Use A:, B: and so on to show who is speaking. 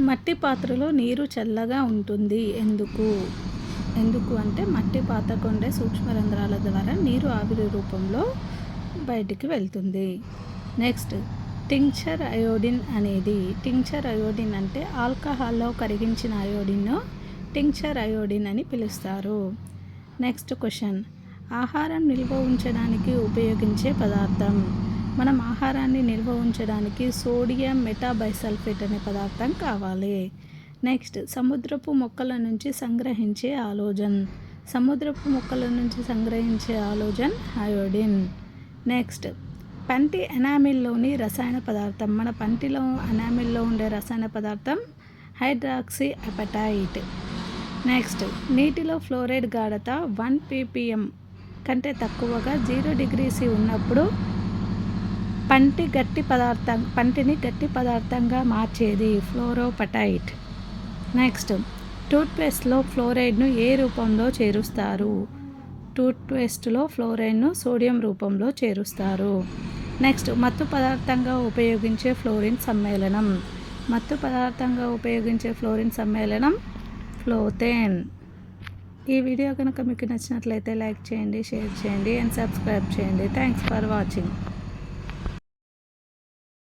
A: మట్టి పాత్రలో నీరు చల్లగా ఉంటుంది ఎందుకు అంటే మట్టి పాత్రకు ఉండే సూక్ష్మ రంధ్రాల ద్వారా నీరు ఆవిరి రూపంలో బయటికి వెళ్తుంది. Next tincture iodine tincture iodine అంటే ఆల్కహాల్లో కరిగించిన అయోడిన్ను టింక్చర్ అయోడిన్ అని పిలుస్తారు. నెక్స్ట్ క్వశ్చన్, ఆహారం నిల్వ ఉంచడానికి ఉపయోగించే పదార్థం. మనం ఆహారాన్ని నిల్వ ఉంచడానికి సోడియం మెటాబైసల్ఫేట్ అనే పదార్థం కావాలి. నెక్స్ట్, సముద్రపు మొక్కల నుంచి సంగ్రహించే ఆలోజన్ అయోడిన్. నెక్స్ట్, పంటి ఎనామిల్లోని రసాయన పదార్థం. మన పంటిలో ఎనామిల్లో ఉండే రసాయన పదార్థం హైడ్రాక్సీ అపెటైట్. నెక్స్ట్, నీటిలో ఫ్లోరైడ్ గాఢత 1 ppm కంటే తక్కువగా 0 degrees C ఉన్నప్పుడు పంటిని గట్టి పదార్థంగా మార్చేది ఫ్లోరోపటైట్. నెక్స్ట్, టూత్పేస్ట్లో ఫ్లోరైడ్ను ఏ రూపంలో చేరుస్తారు? టూత్పేస్ట్లో ఫ్లోరైడ్ను సోడియం రూపంలో చేరుస్తారు. నెక్స్ట్, మత్తు పదార్థంగా ఉపయోగించే ఫ్లోరిన్ సమ్మేళనం ఫ్లోథేన్. ఈ వీడియో కనుక మీకు నచ్చినట్లయితే లైక్ చేయండి, షేర్ చేయండి అండ్ సబ్స్క్రైబ్ చేయండి. Thanks for watching.